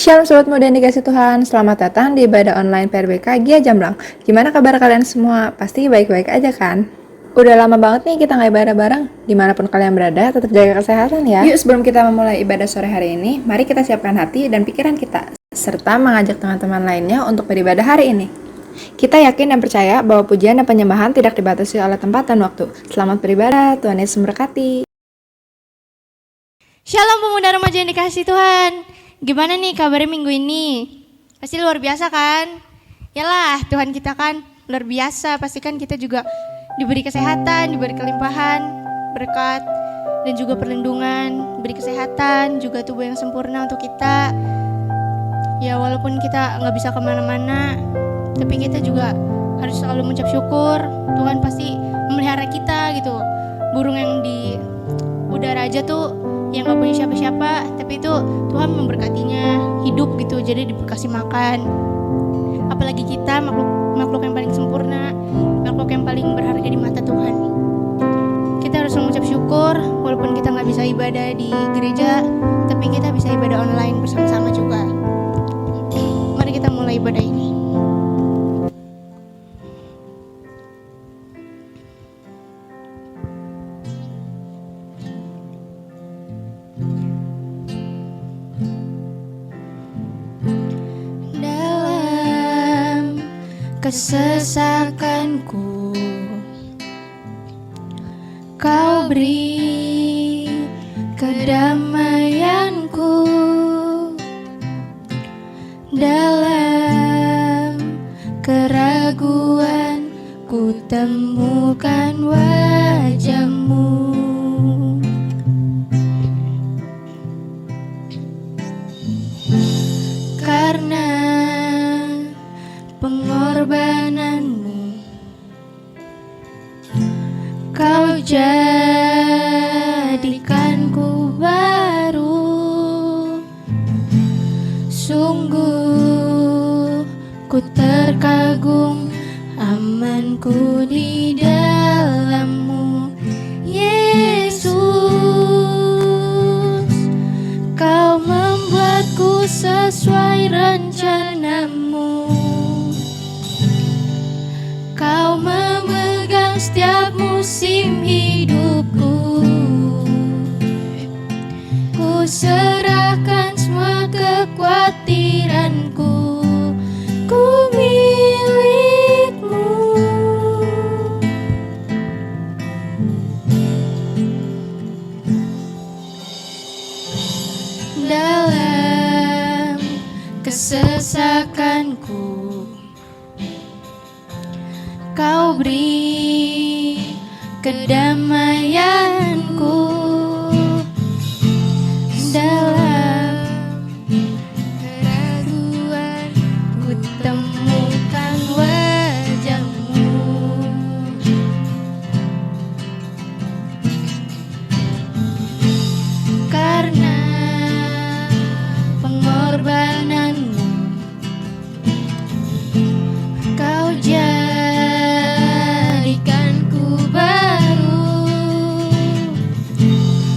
Shalom Sobat Muda yang dikasih Tuhan, selamat datang di ibadah online PRBK Gia Jamblang. Gimana kabar kalian semua? Pasti baik-baik aja kan? Udah lama banget nih kita nggak ibadah bareng. Dimanapun kalian berada, tetap jaga kesehatan ya. Yuk sebelum kita memulai ibadah sore hari ini, mari kita siapkan hati dan pikiran kita, serta mengajak teman-teman lainnya untuk beribadah hari ini. Kita yakin dan percaya bahwa pujian dan penyembahan tidak dibatasi oleh tempat dan waktu. Selamat beribadah, Tuhan Yesus memberkati. Shalom pemuda remaja yang dikasih Tuhan. Gimana nih kabarnya minggu ini? Pasti luar biasa kan? Yalah, Tuhan kita kan luar biasa. Pastikan kita juga diberi kesehatan, diberi kelimpahan, berkat, dan juga perlindungan. Diberi kesehatan, juga tubuh yang sempurna untuk kita. Ya walaupun kita nggak bisa kemana-mana, tapi kita juga harus selalu mengucap syukur. Tuhan pasti memelihara kita gitu. Burung yang di udara aja tuh yang gak punya siapa-siapa, tapi itu Tuhan memberkatinya hidup gitu, jadi dikasih makan. Apalagi kita makhluk yang paling sempurna, makhluk yang paling berharga di mata Tuhan. Kita harus mengucap syukur walaupun kita gak bisa ibadah di gereja, tapi kita bisa ibadah online bersama-sama juga. Mari kita mulai ibadah ini. Kesesakanku, Kau beri kedamaianku. Dalam keraguan ku temukan wajah-Mu. Karena pengorbananmu, Kau jadikanku baru. Sungguh ku terkagum, amanku di dalam-Mu, Yesus. Kau membuatku sesuai rencana-Mu. Kau memegang setiap musim hidupku. Ku serahkan semua kekhawatiranku. Ku milik-Mu. Dalam kesesakanku, Kau beri kedamaianku. Dalam keraguan ku temukan wajah-Mu. Karena pengorbanan-Mu, Kau jadikanku baru.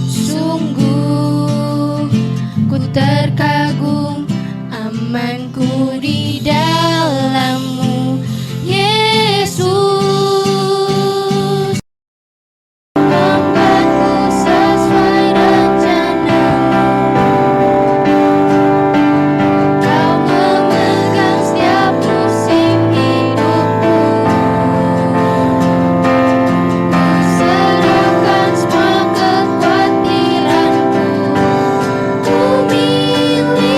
Sungguh ku terkagum, amanku di dalam-Mu, Yesus. Membuatku sesuai rencana-Mu. Kau memegang setiap musim hidupku. Ku serahkan semua kekhawatiranku. Ku milik-Mu.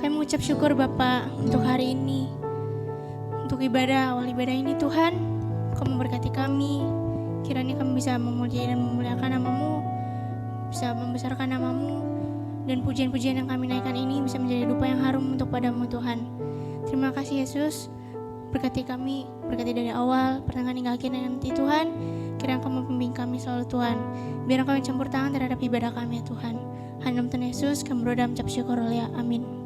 Kami mengucap syukur Bapak untuk hari ini, untuk awal ibadah ini Tuhan. Kau memberkati kami, kiranya kami bisa memuji dan memuliakan nama-Mu, bisa membesarkan nama-Mu, dan pujian-pujian yang kami naikkan ini bisa menjadi dupa yang harum untuk padamu Tuhan. Terima kasih Yesus, berkati kami, berkati dari awal, pertengahan hingga akhir nanti Tuhan. Kiranya Kau membimbing kami selalu Tuhan, biar Kau campur tangan terhadap ibadah kami ya Tuhan. Hanya dalam Tuhan Yesus kami berdoa dan mengucap syukur, ya amin.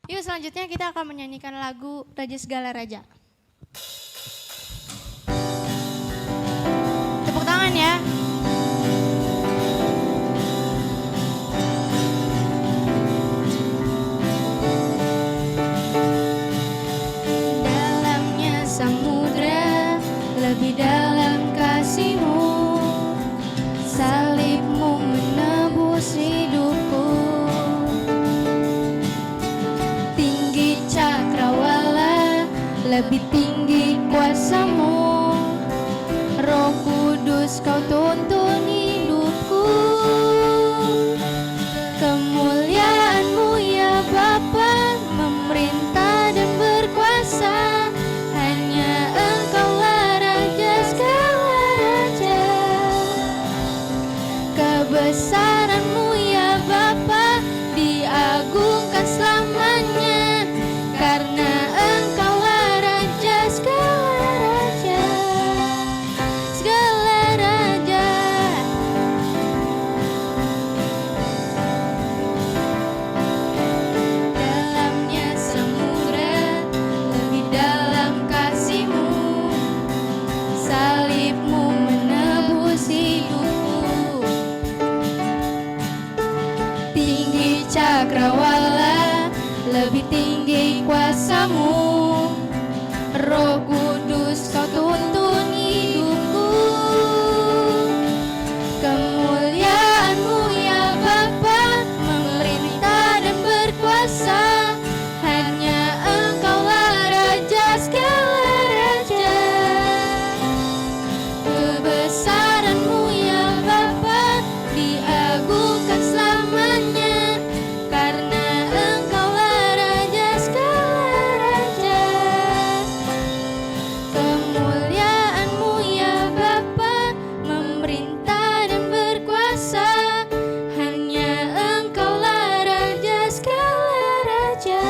Yuk selanjutnya kita akan menyanyikan lagu Raja Segala Raja. Tepuk tangan ya. Dalamnya samudra, lebih dalam kasih-Mu, salib-Mu menebus hidupku. Tinggi cakrawala, lebih tinggi kuasa-Mu, Roh Kudus Kau tuntun hidupku. Kemuliaan-Mu ya Bapa, memerintah dan berkuasa. Hanya Engkaulah Raja segala raja. Kebesaran-Mu ya Bapa, diagungkan selamanya. Karena Engkaulah Raja segala raja. Segala raja. Dalamnya samudra, lebih dalam kasih-Mu, salib-Mu menebus hidupku. Tinggi cakrawala, lebih tinggi kuasa-Mu, Roh Kudus Kau tuntun hidupku. Kemuliaan-Mu ya Bapa, memerintah dan berkuasa. Hanya Engkaulah Raja segala raja. Kebesaran-Mu ya Bapa, diagungkan selamanya. Karena Engkaulah Raja segala raja. Kemuliaan-Mu ya Bapa, memerintah dan berkuasa. Hanya Engkaulah Raja segala raja.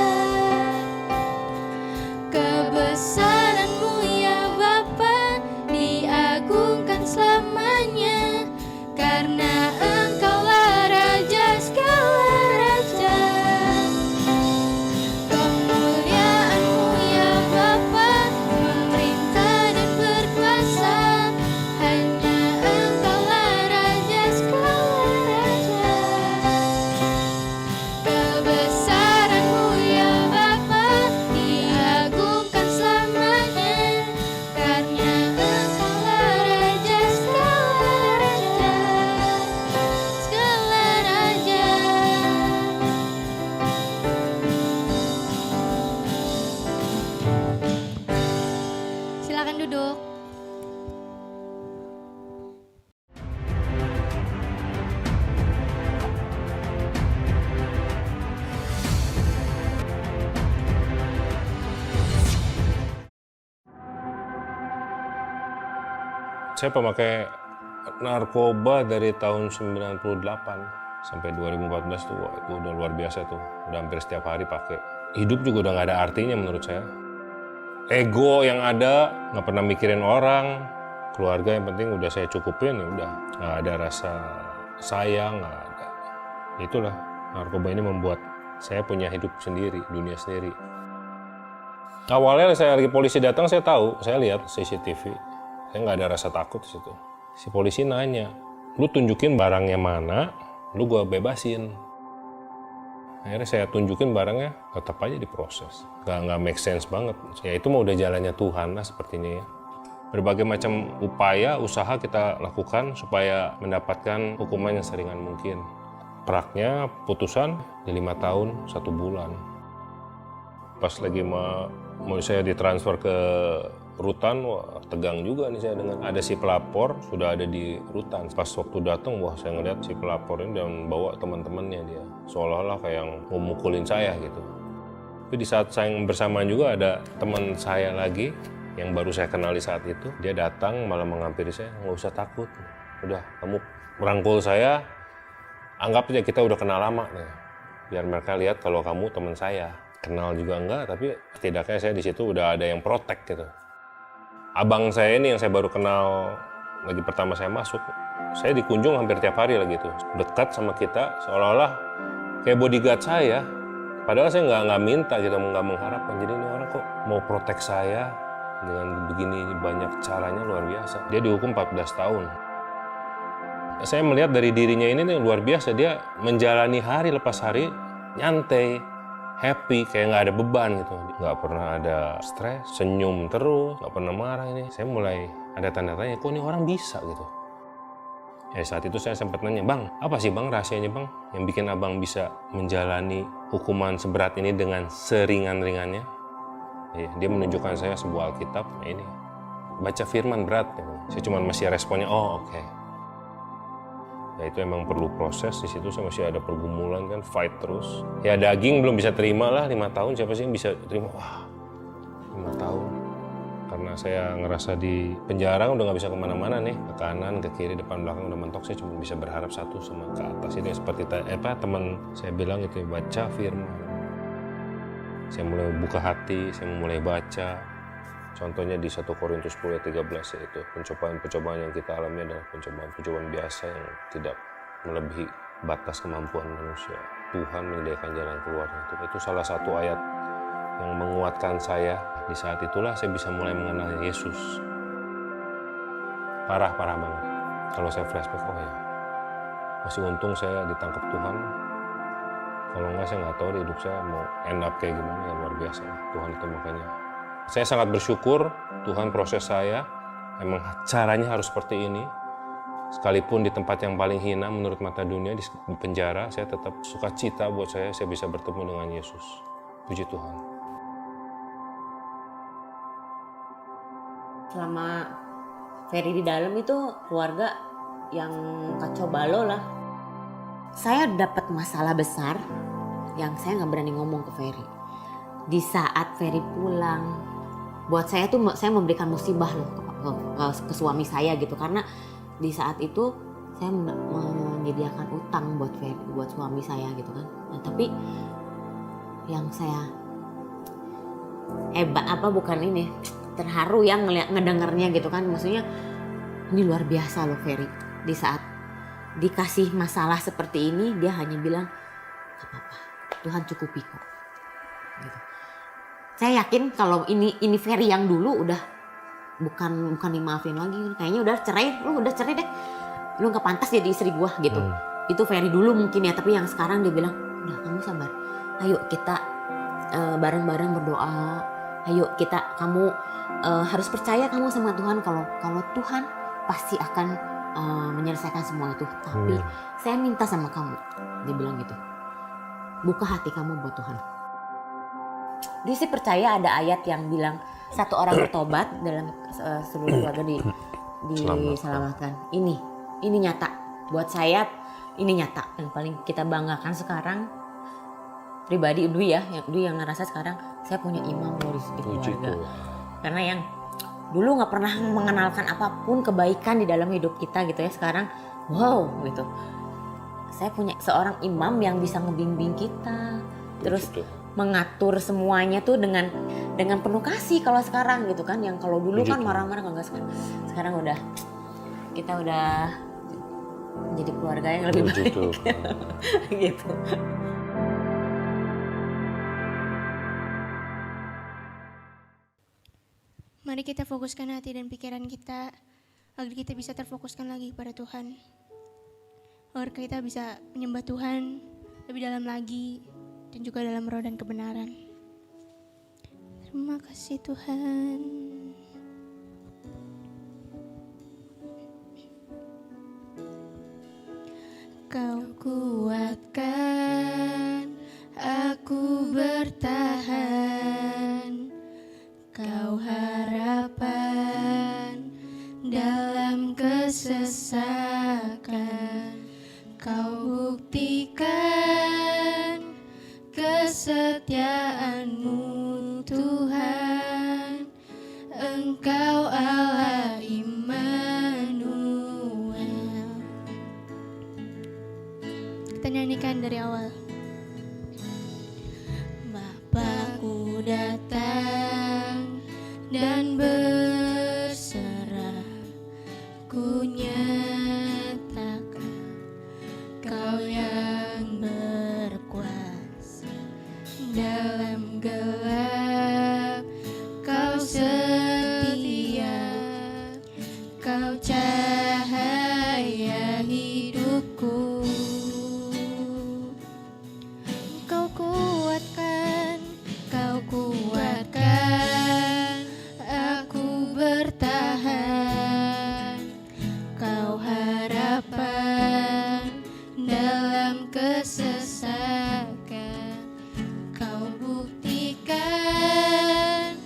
Kebesaran-Mu ya Bapa, diagungkan selamanya. Karena Engkaulah Raja segala raja. Kemuliaan-Mu ya Bapa, memerintah dan berkuasa. Hanya Engkaulah Raja segala raja. Kebesaran-Mu ya Bapa, diagungkan selamanya. Karena Engkaulah Raja segala raja. Segala raja. Silakan duduk. Saya pemakai narkoba dari tahun 98 sampai 2014 tuh, itu udah luar biasa tuh. Udah hampir setiap hari pakai. Hidup juga udah nggak ada artinya menurut saya. Ego yang ada, nggak pernah mikirin orang, keluarga yang penting udah saya cukupin, ya udah. Nggak ada rasa sayang, nggak ada. Itulah, narkoba ini membuat saya punya hidup sendiri, dunia sendiri. Awalnya saya lagi polisi datang, saya tahu, saya lihat CCTV. Saya nggak ada rasa takut di situ. Si polisi nanya, lu tunjukin barangnya mana, lu gua bebasin. Akhirnya saya tunjukin barangnya, tetap aja diproses. Nggak make sense banget. Ya itu mah udah jalannya Tuhan lah sepertinya ya. Berbagai macam upaya, usaha kita lakukan supaya mendapatkan hukuman yang seringan mungkin. Praknya putusan di 5 tahun 1 bulan. Pas lagi mau saya ditransfer ke rutan, wah tegang juga nih saya dengan ada si pelapor sudah ada di rutan. Pas waktu datang, wah saya ngeliat si pelapor ini dan bawa teman-temannya dia, seolah-olah kayak yang mau mukulin saya gitu. Tapi di saat saya bersamaan juga ada teman saya lagi yang baru saya kenal di saat itu, dia datang malah menghampiri saya, nggak usah takut, udah kamu merangkul saya, anggap aja kita udah kenal lama nih, biar mereka lihat kalau kamu teman saya. Kenal juga enggak, tapi setidaknya saya di situ udah ada yang protek gitu. Abang saya ini yang saya baru kenal lagi pertama saya masuk, saya dikunjung hampir tiap hari lagi tuh, dekat sama kita seolah-olah kayak bodyguard saya. Padahal saya nggak minta gitu, nggak mengharapkan. Jadi ini orang kok mau protek saya dengan begini banyak caranya, luar biasa. Dia dihukum 14 tahun. Saya melihat dari dirinya ini nih luar biasa, dia menjalani hari lepas hari nyantai, happy, kayak nggak ada beban gitu. Nggak pernah ada stres, senyum terus, nggak pernah marah ini. Saya mulai ada tanda tanya, kok ini orang bisa gitu. Saat itu saya sempat nanya, bang, apa sih bang rahasianya bang yang bikin abang bisa menjalani hukuman seberat ini dengan seringan-ringannya? Dia menunjukkan saya sebuah Alkitab, ini baca firman berat. Saya cuma masih responnya, oh oke. Ya itu emang perlu proses, di situ saya masih ada pergumulan kan, fight terus. Ya daging belum bisa terima lah 5 tahun, siapa sih yang bisa terima? Wah, 5 tahun. Karena saya ngerasa di penjara udah nggak bisa kemana-mana nih, ke kanan, ke kiri, depan, belakang udah mentok. Saya cuma bisa berharap satu sama ke atas. Ini seperti teman saya bilang itu, baca firman. Saya mulai buka hati, saya mulai baca. Contohnya di 1 Korintus 10:13 yaitu pencobaan-pencobaan yang kita alami adalah pencobaan-pencobaan biasa yang tidak melebihi batas kemampuan manusia. Tuhan menyediakan jalan keluarnya. Itu salah satu ayat yang menguatkan saya. Di saat itulah saya bisa mulai mengenal Yesus. Parah banget. Kalau saya flashback, oh ya, masih untung saya ditangkap Tuhan. Kalau enggak saya nggak tahu di hidup saya mau end up kayak gimana, ya luar biasa. Tuhan itu makanya. Saya sangat bersyukur Tuhan proses saya, emang caranya harus seperti ini. Sekalipun di tempat yang paling hina menurut mata dunia, di penjara, saya tetap sukacita buat saya bisa bertemu dengan Yesus. Puji Tuhan. Selama Ferry di dalam itu keluarga yang kacau balau lah. Saya dapat masalah besar yang saya nggak berani ngomong ke Ferry. Di saat Ferry pulang, buat saya tuh saya memberikan musibah loh ke suami saya gitu, karena di saat itu saya menyediakan utang buat Ferry, buat suami saya gitu kan. Nah, tapi yang saya hebat bukan ini, terharu yang ngedengarnya gitu kan, maksudnya ini luar biasa loh Ferry. Di saat dikasih masalah seperti ini, dia hanya bilang gak apa-apa, Tuhan cukupi kok gitu. Saya yakin kalau ini Ferry yang dulu udah bukan dimaafin lagi, kayaknya udah cerai, lu udah cerai deh, lu gak pantas jadi istri gua gitu. Itu Ferry dulu mungkin ya, tapi yang sekarang dia bilang udah, kamu sabar, ayo kita bareng-bareng berdoa, ayo kamu harus percaya kamu sama Tuhan, kalau Tuhan pasti akan menyelesaikan semua itu. Tapi saya minta sama kamu, dia bilang gitu, buka hati kamu buat Tuhan. Dia sih percaya ada ayat yang bilang 1 orang bertobat dalam seluruh keluarga diselamatkan. Ini nyata buat saya, ini nyata. Yang paling kita banggakan sekarang pribadi Dwi yang ngerasa sekarang saya punya imam loh di keluarga. Karena yang dulu nggak pernah mengenalkan apapun kebaikan di dalam hidup kita gitu ya, sekarang wow gitu. Saya punya seorang imam yang bisa ngebimbing kita, terus mengatur semuanya tuh dengan penuh kasih kalau sekarang gitu kan. Yang kalau dulu kan marah-marah, enggak, sekarang udah kita udah jadi keluarga yang lebih baik gitu. Mari kita fokuskan hati dan pikiran kita agar kita bisa terfokuskan lagi pada Tuhan. Agar kita bisa menyembah Tuhan lebih dalam lagi dan juga dalam roh dan kebenaran. Terima kasih Tuhan. Kau kuatkan aku bertahan, Kau harapan kesetiaan-Mu Tuhan, Engkau Allah Immanuel. Kita nyanyikan dari awal. Bapakku datang dan berserah, ku nyatakan Kau yang berkuasa. Dalam gelap Kau setia, Kau cahaya hidupku. Kau kuatkan aku bertahan. Kau harapan dalam kesesakan. Kau buktikan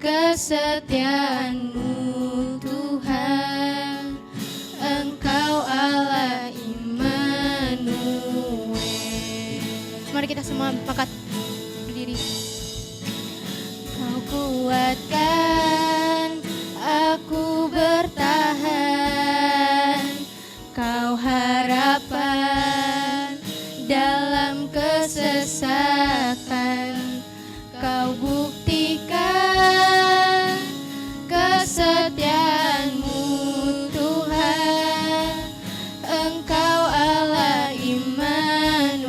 kesetiaan-Mu Tuhan, Engkau Allah Immanuel. Mari kita semua angkat berdiri. Kau kuatkan aku bertahan. Kau harapan dalam kesesakan. Kau buktikan kesetiaan-Mu Tuhan, Engkau Allah Immanuel.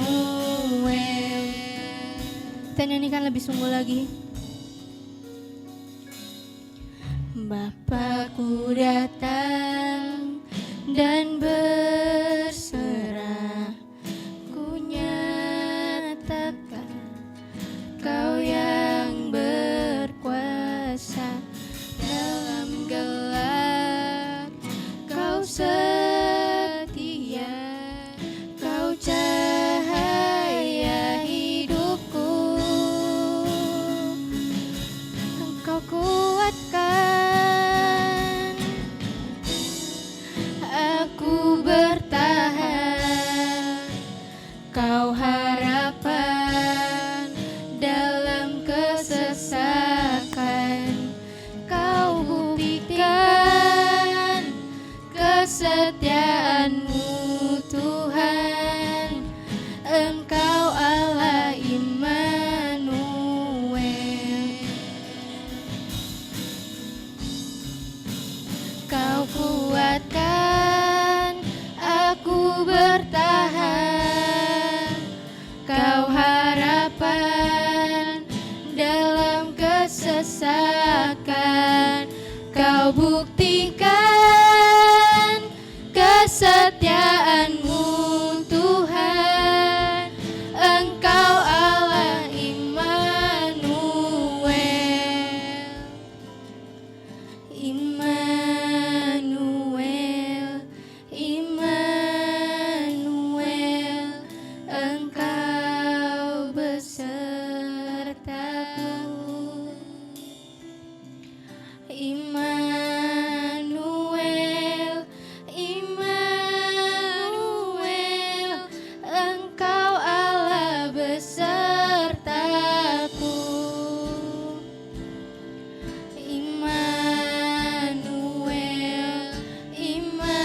Kita nyanyikan lebih sungguh lagi. Bapakku datang dan berserah, ku nyatakan Kau yang berkuasa. Dalam gelap Kau setia, Kau cahaya hidupku. Engkau kuatkan aku bertahan. Kau harapan dalam kesesakan. Kau buktikan kesetiaan-Mu Tuhan, Engkau Allah Immanuel. Kau kuatkan aku bertahan. Kau harapan dalam kesesakan. Kau buktikan kesetiaan-Mu Tuhan, Engkau Allah Immanuel. Immanuel, Immanuel, Engkau besertaku. Immanuel, Immanuel, Engkau Allah besertaku. Immanuel, Immanuel,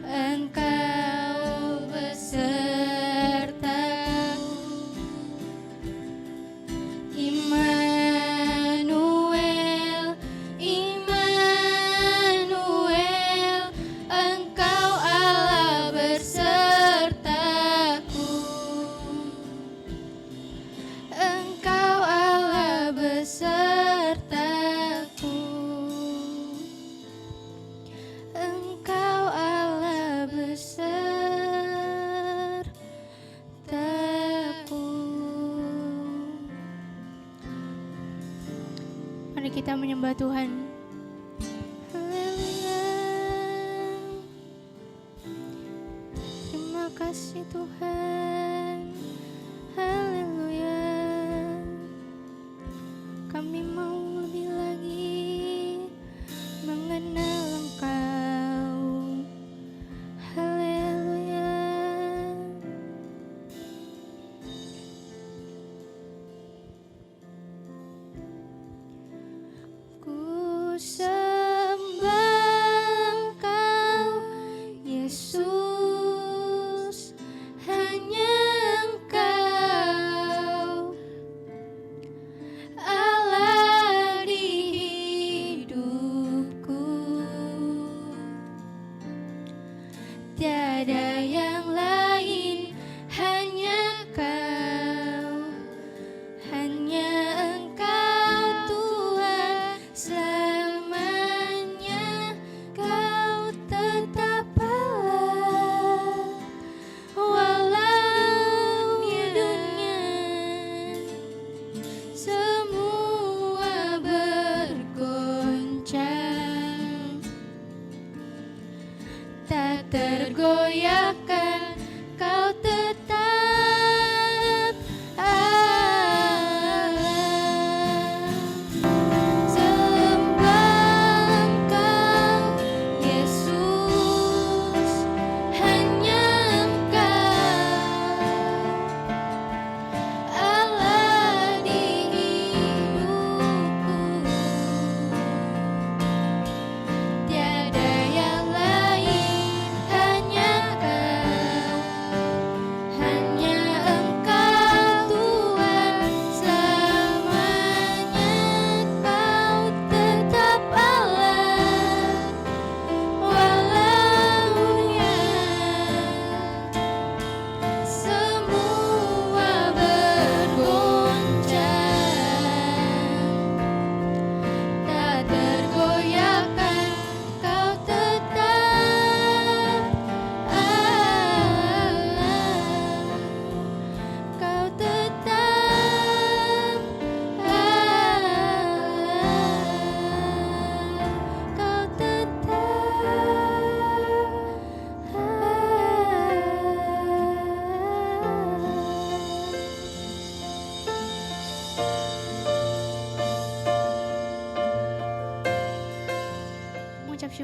Engkau besertaku. Immanuel, Immanuel, Engkau Allah besertaku. Engkau Allah besertaku. Engkau Allah besertaku. Mari kita menyembah Tuhan. Haleluya. Terima kasih Tuhan. Haleluya. Kami mau lebih lagi mengenal Engkau. Haleluya.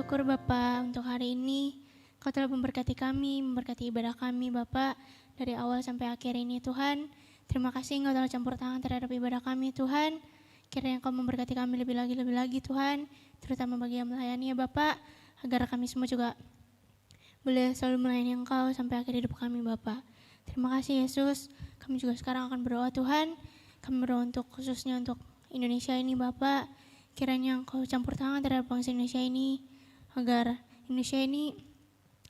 bersyukur Bapak untuk hari ini. Kau telah memberkati kami, memberkati ibadah kami Bapak dari awal sampai akhir ini Tuhan. Terima kasih Engkau telah campur tangan terhadap ibadah kami Tuhan. Kiranya Engkau memberkati kami lebih lagi Tuhan, terutama bagi yang melayani ya Bapak, agar kami semua juga boleh selalu melayani Engkau sampai akhir hidup kami Bapak. Terima kasih Yesus. Kami juga sekarang akan berdoa Tuhan. Kami berdoa untuk khususnya untuk Indonesia ini Bapak. Kiranya Engkau campur tangan terhadap bangsa Indonesia ini, agar Indonesia ini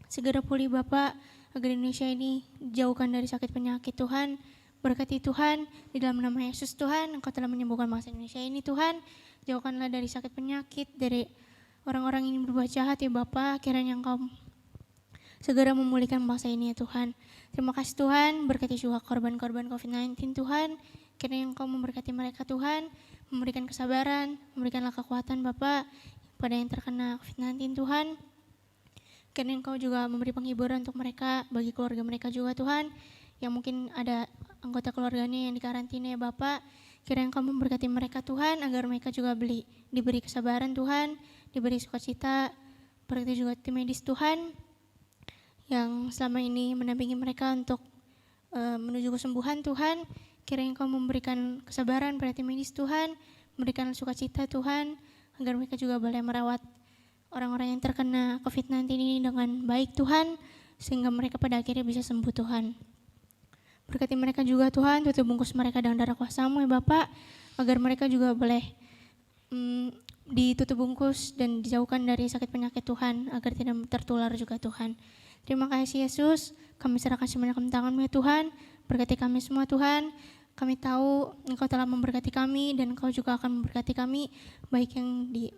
segera pulih Bapak, agar Indonesia ini jauhkan dari sakit penyakit Tuhan. Berkati Tuhan, di dalam nama Yesus Tuhan, Engkau telah menyembuhkan bangsa Indonesia ini Tuhan. Jauhkanlah dari sakit penyakit, dari orang-orang yang berbuat jahat ya Bapak. Kiranya Engkau segera memulihkan bangsa ini ya Tuhan. Terima kasih Tuhan, berkati juga korban-korban COVID-19 Tuhan. Kiranya Engkau memberkati mereka Tuhan, memberikan kesabaran, memberikanlah kekuatan Bapak pada yang terkena COVID-19 Tuhan. Kiranya Engkau juga memberi penghiburan untuk mereka, bagi keluarga mereka juga Tuhan, yang mungkin ada anggota keluarganya yang dikarantina ya Bapak. Kiranya Engkau memberkati mereka Tuhan, agar mereka juga diberi kesabaran Tuhan, diberi sukacita. Berkati juga tim medis Tuhan, yang selama ini mendampingi mereka untuk menuju kesembuhan Tuhan. Kiranya Engkau memberikan kesabaran pada tim medis Tuhan, memberikan sukacita Tuhan, agar mereka juga boleh merawat orang-orang yang terkena COVID-19 ini dengan baik Tuhan, sehingga mereka pada akhirnya bisa sembuh Tuhan. Berkati mereka juga Tuhan, tutup bungkus mereka dengan darah kuasa-Mu ya Bapak, agar mereka juga boleh ditutup bungkus dan dijauhkan dari sakit penyakit Tuhan, agar tidak tertular juga Tuhan. Terima kasih Yesus, kami serahkan semuanya ke tangan-Mu ya Tuhan. Berkati kami semua Tuhan. Kami tahu Engkau telah memberkati kami, dan Engkau juga akan memberkati kami, baik yang di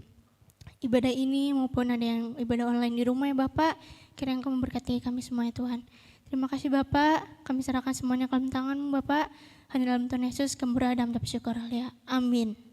ibadah ini maupun ada yang ibadah online di rumah ya Bapak. Kiranya Engkau memberkati kami semua ya Tuhan. Terima kasih Bapak, kami serahkan semuanya ke dalam tangan-Mu Bapak. Hanya dalam Tuhan Yesus kami berdoa dan bersyukur. Amin.